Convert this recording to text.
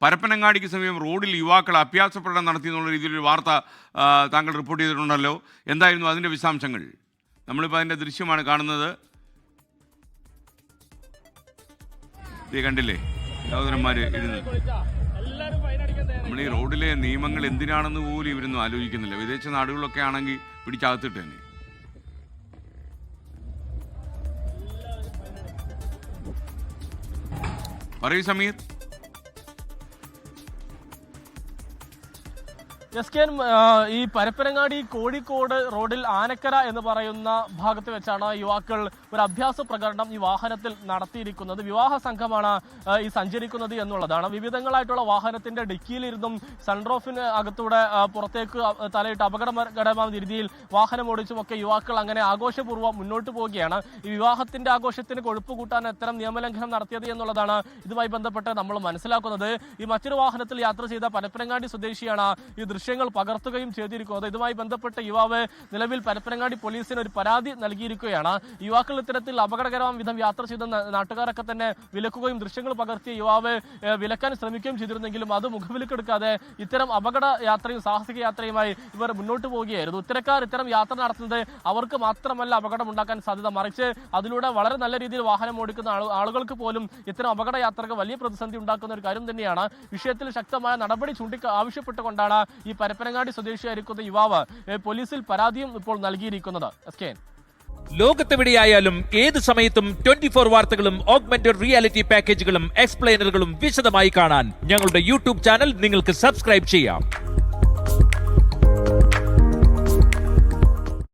പരപ്പനങ്ങാടിക്ക് സമീപം റോഡിൽ യുവാക്കൾ അഭ്യാസപ്രകടനം നടത്തിയെന്നുള്ള രീതിയിലൊരു വാർത്ത താങ്കൾ റിപ്പോർട്ട് ചെയ്തിട്ടുണ്ടല്ലോ. എന്തായിരുന്നു അതിൻ്റെ വിശദാംശങ്ങൾ? നമ്മളിപ്പോൾ അതിൻ്റെ ദൃശ്യമാണ് കാണുന്നത്. കണ്ടില്ലേ സഹോദരന്മാർ ഇരുന്ന്. നമ്മൾ ഈ റോഡിലെ നിയമങ്ങൾ എന്തിനാണെന്ന് പോലും ഇവരൊന്നും ആലോചിക്കുന്നില്ല. വിദേശ നാടുകളിലൊക്കെ ആണെങ്കിൽ പിടിച്ചകത്തിട്ട് തന്നെ. പറയൂ സമീർ. ഈ പരപ്പനങ്ങാടി കോഴിക്കോട് റോഡിൽ ആനക്കര എന്ന് പറയുന്ന ഭാഗത്ത് വെച്ചാണ് യുവാക്കൾ ഒരു അഭ്യാസ പ്രകടനം ഈ വാഹനത്തിൽ നടത്തിയിരിക്കുന്നത്. വിവാഹ സംഘമാണ് ഈ സഞ്ചരിക്കുന്നത് എന്നുള്ളതാണ്. വിവിധങ്ങളായിട്ടുള്ള വാഹനത്തിന്റെ ഡിക്കിയിലിരുന്നും സൺറൂഫിന് അകത്തൂടെ പുറത്തേക്ക് തലയിട്ട് അപകടകരമായ രീതിയിൽ വാഹനം ഓടിച്ചുമൊക്കെ യുവാക്കൾ അങ്ങനെ ആഘോഷപൂർവ്വം മുന്നോട്ട് പോവുകയാണ്. ഈ വിവാഹത്തിന്റെ ആഘോഷത്തിന് കൊഴുപ്പ് കൂട്ടാൻ എത്തരം നിയമലംഘനം നടത്തിയത് എന്നുള്ളതാണ് ഇതുമായി ബന്ധപ്പെട്ട് നമ്മൾ മനസ്സിലാക്കുന്നത്. ഈ മറ്റൊരു വാഹനത്തിൽ യാത്ര ചെയ്ത പരപ്പനങ്ങാടി സ്വദേശിയാണ് ഈ ദൃശ്യങ്ങൾ പകർത്തുകയും ചെയ്തിരിക്കുന്നത്. ഇതുമായി ബന്ധപ്പെട്ട യുവാവ് നിലവിൽ പരപ്പനങ്ങാടി പോലീസിന് ഒരു പരാതി നൽകിയിരിക്കുകയാണ്. യുവാക്കൾ ഇത്തരത്തിൽ അപകടകരമായ വിധം യാത്ര ചെയ്ത നാട്ടുകാരൊക്കെ തന്നെ വിലക്കുകയും ദൃശ്യങ്ങൾ പകർത്തിയ യുവാവ് വിലക്കാൻ ശ്രമിക്കുകയും ചെയ്തിരുന്നെങ്കിലും അത് മുഖവിലക്കെടുക്കാതെ ഇത്തരം അപകട യാത്രയും സാഹസിക യാത്രയുമായി ഇവർ മുന്നോട്ട് പോവുകയായിരുന്നു. ഇത്തരക്കാർ ഇത്തരം യാത്ര നടത്തുന്നത് അവർക്ക് മാത്രമല്ല അപകടം ഉണ്ടാക്കാൻ സാധ്യത, മറിച്ച് അതിലൂടെ വളരെ നല്ല രീതിയിൽ വാഹനം ഓടിക്കുന്ന ആളുകൾക്ക് പോലും ഇത്തരം അപകട യാത്രകൾ വലിയ പ്രതിസന്ധി ഉണ്ടാക്കുന്ന ഒരു കാര്യം തന്നെയാണ്. വിഷയത്തിൽ ശക്തമായ നടപടി ആവശ്യപ്പെട്ടുകൊണ്ടാണ് ഈ പരപ്പനങ്ങാടി സ്വദേശിയായിരിക്കുന്ന യുവാവ് പോലീസിൽ പരാതിയും ഇപ്പോൾ നൽകിയിരിക്കുന്നത്. ലോകത്തെവിടെയായാലും ഏത് സമയത്തും 24 വാർത്തകളും ഓഗ്മെന്റഡ് റിയാലിറ്റി പാക്കേജുകളും എക്സ്പ്ലെയിനറുകളും വിശദമായി കാണാൻ ഞങ്ങളുടെ യൂട്യൂബ് ചാനൽ നിങ്ങൾക്ക് സബ്സ്ക്രൈബ് ചെയ്യാം.